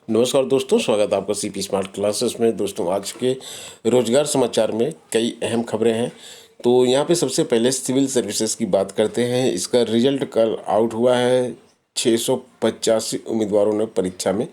नमस्कार दोस्तों, स्वागत है आपका सीपी स्मार्ट क्लासेस में। दोस्तों, आज के रोजगार समाचार में कई अहम खबरें हैं। तो यहाँ पे सबसे पहले सिविल सर्विसेज की बात करते हैं। इसका रिजल्ट कल आउट हुआ है। 685 उम्मीदवारों ने परीक्षा में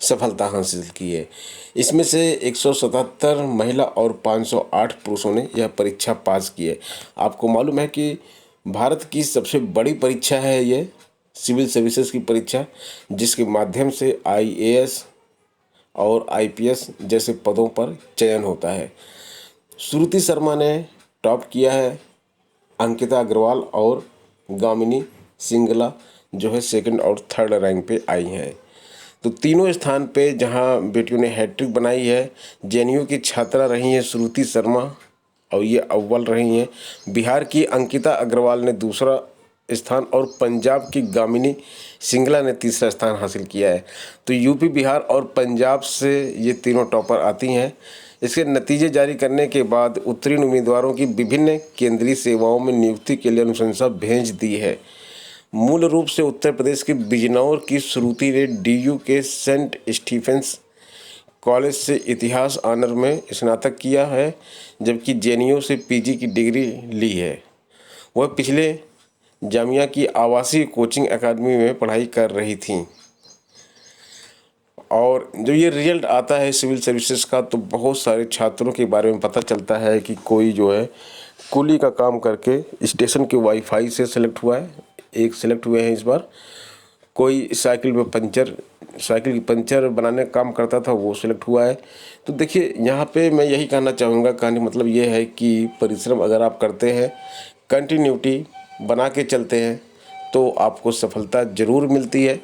सफलता हासिल की है। इसमें से 177 महिला और 508 पुरुषों ने यह परीक्षा पास की है। आपको मालूम है कि भारत की सबसे बड़ी परीक्षा है ये सिविल सर्विसेज की परीक्षा, जिसके माध्यम से आईएएस और आईपीएस जैसे पदों पर चयन होता है। श्रुति शर्मा ने टॉप किया है। अंकिता अग्रवाल और गामिनी सिंगला जो है सेकंड और थर्ड रैंक पे आई हैं। तो तीनों स्थान पे जहां बेटियों ने हैट्रिक बनाई है, जेएनयू की छात्रा रही हैं श्रुति शर्मा और ये अव्वल रही हैं। बिहार की अंकिता अग्रवाल ने दूसरा स्थान और पंजाब की गामिनी सिंगला ने तीसरा स्थान हासिल किया है। तो यूपी, बिहार और पंजाब से ये तीनों टॉपर आती हैं। इसके नतीजे जारी करने के बाद उत्तीर्ण उम्मीदवारों की विभिन्न केंद्रीय सेवाओं में नियुक्ति के लिए अनुशंसा भेज दी है। मूल रूप से उत्तर प्रदेश के बिजनौर की श्रुति ने डीयू के सेंट स्टीफेंस कॉलेज से इतिहास ऑनर में स्नातक किया है, जबकि जेएनयू से पीजी की डिग्री ली है। वह पिछले जामिया की आवासीय कोचिंग एकेडमी में पढ़ाई कर रही थीं। और जब ये रिजल्ट आता है सिविल सर्विसेज का, तो बहुत सारे छात्रों के बारे में पता चलता है कि कोई जो है कुली का काम करके स्टेशन के वाईफाई से सेलेक्ट हुआ है, एक सेलेक्ट हुए हैं इस बार। कोई साइकिल की पंचर बनाने का काम करता था, वो सिलेक्ट हुआ है। तो देखिए, यहाँ पे मैं यही कहना चाहूँगा, कहने मतलब ये है कि परिश्रम अगर आप करते हैं, कंटिन्यूटी बना के चलते हैं, तो आपको सफलता ज़रूर मिलती है।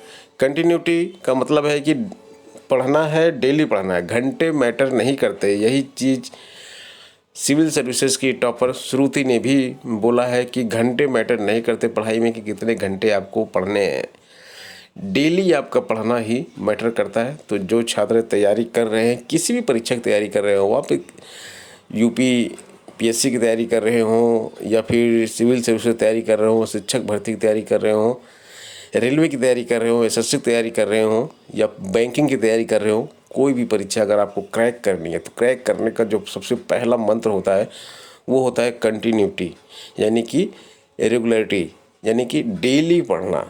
कंटिन्यूटी का मतलब है कि पढ़ना है, डेली पढ़ना है, घंटे मैटर नहीं करते। यही चीज़ सिविल सर्विसेज की टॉपर श्रुति ने भी बोला है कि घंटे मैटर नहीं करते पढ़ाई में, कि कितने घंटे आपको पढ़ने हैं। डेली आपका पढ़ना ही मैटर करता है। तो जो छात्र तैयारी कर रहे हैं, किसी भी परीक्षा की तैयारी कर रहे हो, आप यूपी पीएससी की तैयारी कर रहे हों या फिर सिविल सर्विस की तैयारी कर रहे हो, शिक्षक भर्ती की तैयारी कर रहे हो, रेलवे की तैयारी कर रहे हो, एसएससी की तैयारी कर रहे हो या बैंकिंग की तैयारी कर रहे हो, कोई भी परीक्षा अगर आपको क्रैक करनी है, तो क्रैक करने का जो सबसे पहला मंत्र होता है वो होता है कंटिन्यूटी, यानी कि रेगुलरिटी, यानी कि डेली पढ़ना,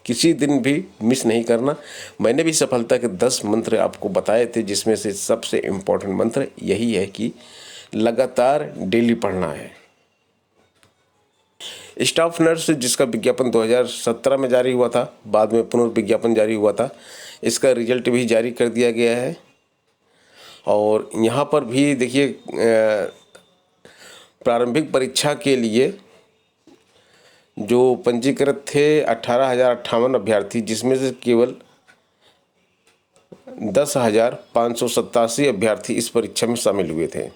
किसी दिन भी मिस नहीं करना। मैंने भी सफलता के 10 मंत्र आपको बताए थे, जिसमें से सबसे इम्पोर्टेंट मंत्र यही है कि लगातार डेली पढ़ना है। स्टाफ नर्स जिसका विज्ञापन 2017 में जारी हुआ था, बाद में पुनर्विज्ञापन जारी हुआ था, इसका रिजल्ट भी जारी कर दिया गया है। और यहाँ पर भी देखिए, प्रारंभिक परीक्षा के लिए जो पंजीकृत थे 18,058 अभ्यर्थी, जिसमें से केवल 10,587 अभ्यर्थी इस परीक्षा में शामिल हुए थे।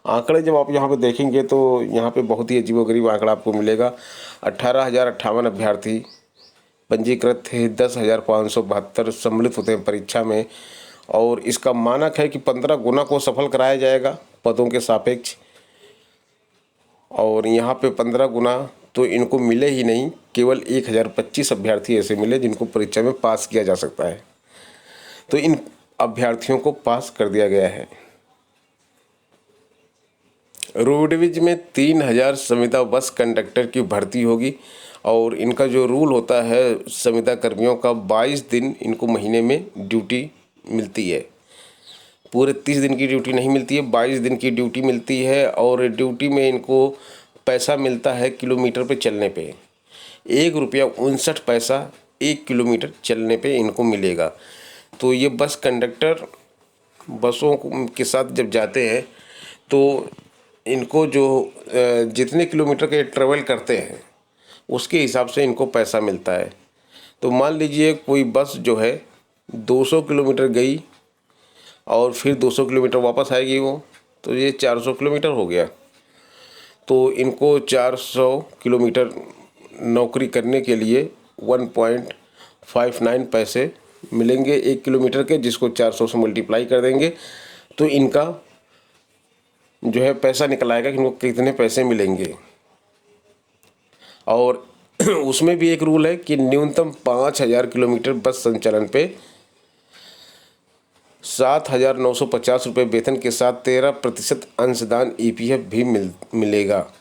आंकड़े जब आप यहाँ पे देखेंगे तो यहाँ पे बहुत ही अजीबोगरीब आंकड़ा आपको मिलेगा। 18,058 अभ्यर्थी पंजीकृत थे, 10,572 सम्मिलित होते हैं परीक्षा में। और इसका मानक है कि 15 गुना को सफल कराया जाएगा पदों के सापेक्ष। और यहाँ पे 15 गुना तो इनको मिले ही नहीं, केवल 1,025 अभ्यर्थी ऐसे मिले जिनको परीक्षा में पास किया जा सकता है। तो इन अभ्यर्थियों को पास कर दिया गया है। रोडवेज में 3,000 संविदा बस कंडक्टर की भर्ती होगी। और इनका जो रूल होता है, संविदा कर्मियों का 22 दिन इनको महीने में ड्यूटी मिलती है। पूरे 30 दिन की ड्यूटी नहीं मिलती है, 22 दिन की ड्यूटी मिलती है। और ड्यूटी में इनको पैसा मिलता है किलोमीटर पे चलने पे, 1 रुपया 59 पैसा 1 किलोमीटर चलने पे इनको मिलेगा। तो ये बस कंडक्टर बसों के साथ जब जाते हैं तो इनको जो जितने किलोमीटर के ट्रेवल करते हैं उसके हिसाब से इनको पैसा मिलता है। तो मान लीजिए कोई बस जो है 200 किलोमीटर गई और फिर 200 किलोमीटर वापस आएगी वो, तो ये 400 किलोमीटर हो गया। तो इनको 400 किलोमीटर नौकरी करने के लिए 1.59 पैसे मिलेंगे 1 किलोमीटर के, जिसको 400 से मल्टीप्लाई कर देंगे तो इनका जो है पैसा निकल आएगा कि इनको कितने पैसे मिलेंगे। और उसमें भी एक रूल है कि न्यूनतम 5,000 किलोमीटर बस संचालन पे 7,950 रुपये वेतन के साथ 13% अंशदान ईपीएफ भी मिलेगा।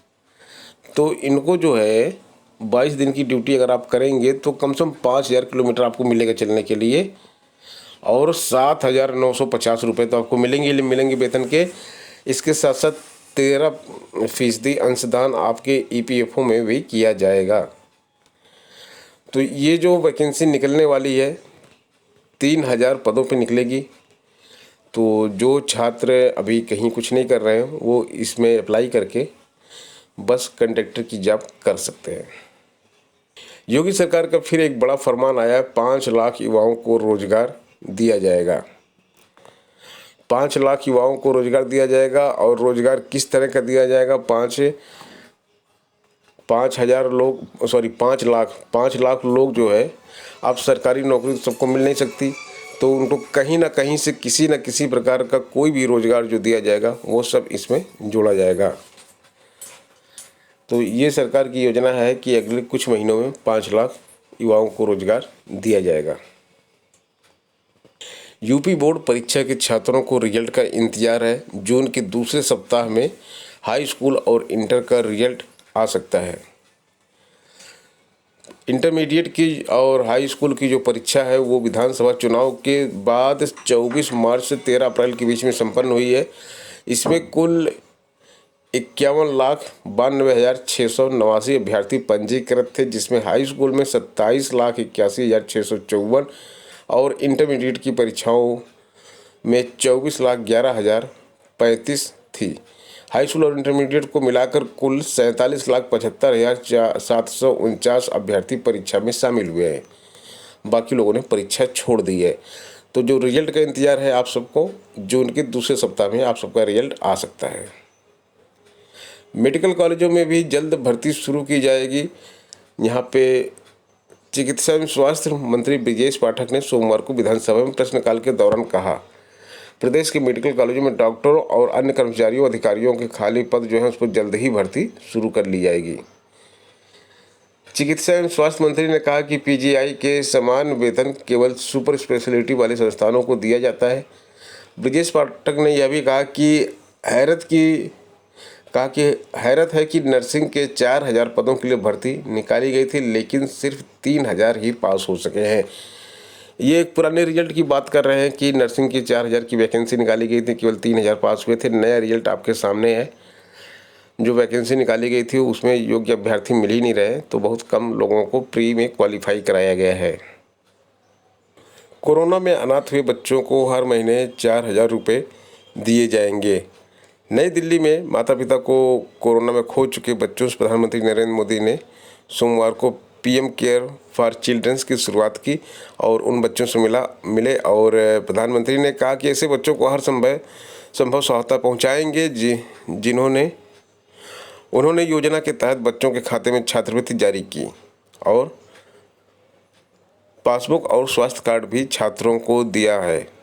तो इनको जो है 22 दिन की ड्यूटी अगर आप करेंगे तो कम से कम 5,000 किलोमीटर आपको मिलेगा चलने के लिए, और 7,950 रुपये तो आपको मिलेंगे वेतन के। इसके साथ साथ 13% अंशदान आपके ईपीएफओ में भी किया जाएगा। तो ये जो वैकेंसी निकलने वाली है 3,000 पदों पे निकलेगी। तो जो छात्र अभी कहीं कुछ नहीं कर रहे हैं वो इसमें अप्लाई करके बस कंडक्टर की जॉब कर सकते हैं। योगी सरकार का फिर एक बड़ा फरमान आया है, 5 लाख युवाओं को रोजगार दिया जाएगा। 5 लाख युवाओं को रोजगार दिया जाएगा। और रोजगार किस तरह का दिया जाएगा? 5 लाख लोग जो है, अब सरकारी नौकरी तो सबको मिल नहीं सकती, तो उनको कहीं ना कहीं से किसी न किसी प्रकार का कोई भी रोजगार जो दिया जाएगा वो सब इसमें जोड़ा जाएगा। तो ये सरकार की योजना है कि अगले कुछ महीनों में 5 लाख युवाओं को रोजगार दिया जाएगा। यूपी बोर्ड परीक्षा के छात्रों को रिजल्ट का इंतजार है। जून के दूसरे सप्ताह में हाई स्कूल और इंटर का रिजल्ट आ सकता है। इंटरमीडिएट की और हाई स्कूल की जो परीक्षा है वो विधानसभा चुनाव के बाद 24 मार्च से 13 अप्रैल के बीच में संपन्न हुई है। इसमें कुल 51,92,689 अभ्यर्थी पंजीकृत थे, जिसमें हाई स्कूल में 27,81,654 और इंटरमीडिएट की परीक्षाओं में 24,11,035 थी। हाई स्कूल और इंटरमीडिएट को मिलाकर कुल 47,75,749 अभ्यर्थी परीक्षा में शामिल हुए हैं। बाकी लोगों ने परीक्षा छोड़ दी है। तो जो रिजल्ट का इंतजार है आप सबको, जून के दूसरे सप्ताह में आप सबका रिजल्ट आ सकता है। मेडिकल कॉलेजों में भी जल्द भर्ती शुरू की जाएगी। यहाँ पे चिकित्सा एवं स्वास्थ्य मंत्री ब्रजेश पाठक ने सोमवार को विधानसभा में प्रश्नकाल के दौरान कहा, प्रदेश के मेडिकल कॉलेजों में डॉक्टरों और अन्य कर्मचारियों अधिकारियों के खाली पद जो हैं उस पर जल्द ही भर्ती शुरू कर ली जाएगी। चिकित्सा एवं स्वास्थ्य मंत्री ने कहा कि पीजीआई के समान वेतन केवल सुपर स्पेशलिटी वाले संस्थानों को दिया जाता है। ब्रजेश पाठक ने यह भी कहा कि हैरत है कि नर्सिंग के 4,000 पदों के लिए भर्ती निकाली गई थी, लेकिन सिर्फ 3,000 ही पास हो सके हैं। ये एक पुराने रिजल्ट की बात कर रहे हैं कि नर्सिंग की 4,000 की वैकेंसी निकाली गई थी, केवल 3,000 पास हुए थे। नया रिजल्ट आपके सामने है। जो वैकेंसी निकाली गई थी उसमें योग्य अभ्यर्थी मिल ही नहीं रहे, तो बहुत कम लोगों को प्री में क्वालिफाई कराया गया है। कोरोना में अनाथ हुए बच्चों को हर महीने 4,000 रुपये दिए जाएंगे। नई दिल्ली में माता पिता को कोरोना में खो चुके बच्चों से प्रधानमंत्री नरेंद्र मोदी ने सोमवार को पीएम केयर फॉर चिल्ड्रंस की शुरुआत की और उन बच्चों से मिले और प्रधानमंत्री ने कहा कि ऐसे बच्चों को हर संभव सहायता पहुंचाएंगे उन्होंने योजना के तहत बच्चों के खाते में छात्रवृत्ति जारी की और पासबुक और स्वास्थ्य कार्ड भी छात्रों को दिया है।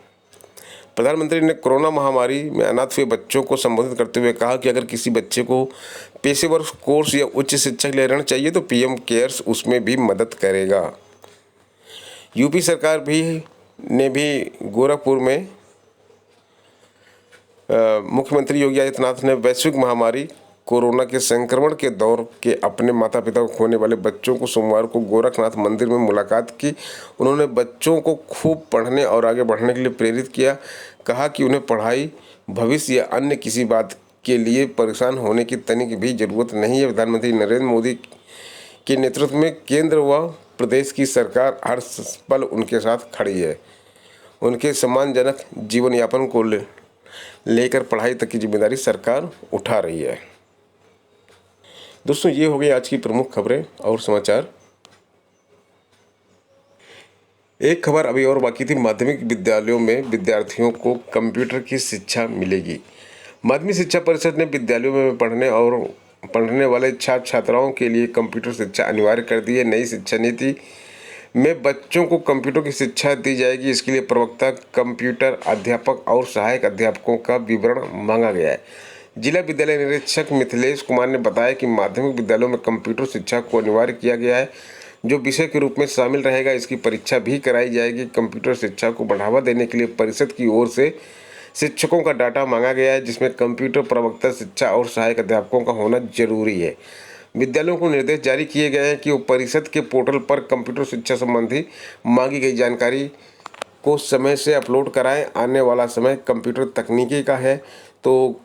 प्रधानमंत्री ने कोरोना महामारी में अनाथ हुए बच्चों को संबोधित करते हुए कहा कि अगर किसी बच्चे को पेशेवर कोर्स या उच्च शिक्षा के लिए ऋण चाहिए तो पीएम केयर्स उसमें भी मदद करेगा। यूपी सरकार ने भी गोरखपुर में मुख्यमंत्री योगी आदित्यनाथ ने वैश्विक महामारी कोरोना के संक्रमण के दौर के अपने माता पिता को खोने वाले बच्चों को सोमवार को गोरखनाथ मंदिर में मुलाकात की। उन्होंने बच्चों को खूब पढ़ने और आगे बढ़ने के लिए प्रेरित किया। कहा कि उन्हें पढ़ाई, भविष्य या अन्य किसी बात के लिए परेशान होने की तनिक भी जरूरत नहीं है। प्रधानमंत्री नरेंद्र मोदी के नेतृत्व में केंद्र व प्रदेश की सरकार हर पल उनके साथ खड़ी है। उनके सम्मानजनक जीवन यापन को लेकर पढ़ाई तक की जिम्मेदारी सरकार उठा रही है। दोस्तों, ये हो गई आज की प्रमुख खबरें और समाचार। एक खबर अभी और बाकी थी। माध्यमिक विद्यालयों में विद्यार्थियों को कंप्यूटर की शिक्षा मिलेगी। माध्यमिक शिक्षा परिषद ने विद्यालयों में पढ़ने वाले छात्र छात्राओं के लिए कंप्यूटर शिक्षा अनिवार्य कर दी है। नई शिक्षा नीति में बच्चों को कंप्यूटर की शिक्षा दी जाएगी। इसके लिए प्रवक्ता, कंप्यूटर अध्यापक और सहायक अध्यापकों का विवरण मांगा गया है। जिला विद्यालय निरीक्षक मिथिलेश कुमार ने बताया कि माध्यमिक विद्यालयों में कंप्यूटर शिक्षा को अनिवार्य किया गया है, जो विषय के रूप में शामिल रहेगा। इसकी परीक्षा भी कराई जाएगी। कंप्यूटर शिक्षा को बढ़ावा देने के लिए परिषद की ओर से शिक्षकों का डाटा मांगा गया है, जिसमें कंप्यूटर प्रवक्ता शिक्षा और सहायक अध्यापकों का होना जरूरी है। विद्यालयों को निर्देश जारी किए गए हैं कि वो परिषद के पोर्टल पर कंप्यूटर शिक्षा संबंधी मांगी गई जानकारी को समय से अपलोड कराएं। आने वाला समय कंप्यूटर तकनीकी का है, तो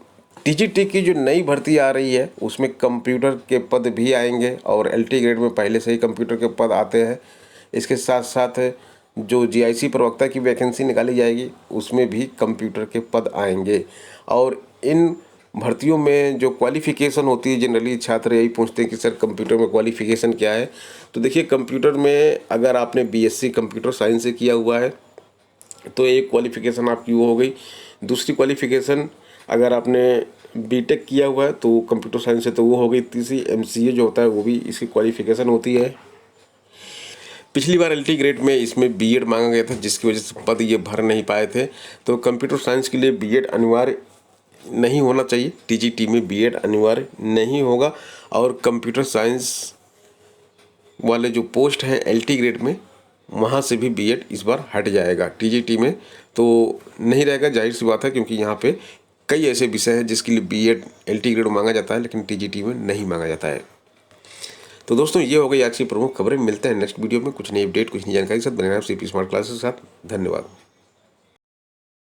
टीजीटी की जो नई भर्ती आ रही है उसमें कंप्यूटर के पद भी आएंगे और एलटी ग्रेड में पहले से ही कंप्यूटर के पद आते हैं। इसके साथ साथ जो जीआईसी प्रवक्ता की वैकेंसी निकाली जाएगी उसमें भी कंप्यूटर के पद आएंगे। और इन भर्तियों में जो क्वालिफ़िकेशन होती है, जनरली छात्र यही पूछते हैं कि सर कंप्यूटर में क्वालिफ़िकेशन क्या है। तो देखिए, कंप्यूटर में अगर आपने बीएससी कंप्यूटर साइंस से किया हुआ है तो एक क्वालिफ़िकेशन आपकी वो हो गई। दूसरी क्वालिफ़िकेशन अगर आपने बीटेक किया हुआ है तो कंप्यूटर साइंस से तो वो हो गई। तीसरी एमसीए जो होता है वो भी इसकी क्वालिफ़िकेशन होती है। पिछली बार एलटी ग्रेड में इसमें बीएड मांगा गया था, जिसकी वजह से पद ये भर नहीं पाए थे। तो कंप्यूटर साइंस के लिए बीएड अनिवार्य नहीं होना चाहिए, टीजीटी में बीएड अनिवार्य नहीं होगा। और कंप्यूटर साइंस वाले जो पोस्ट हैं एलटी ग्रेड में, वहाँ से भी बीएड इस बार हट जाएगा। टीजीटी में तो नहीं रहेगा, जाहिर सी बात है, क्योंकि यहाँ पे कई ऐसे विषय हैं जिसके लिए बीएड एलटी ग्रेड मांगा जाता है लेकिन टीजीटी में नहीं मांगा जाता है। तो दोस्तों, ये हो गई आज की प्रमुख खबरें। मिलते हैं नेक्स्ट वीडियो में कुछ नई अपडेट, कुछ नई जानकारी के साथ। बने रहें सीपी स्मार्ट क्लासेस के साथ। धन्यवाद।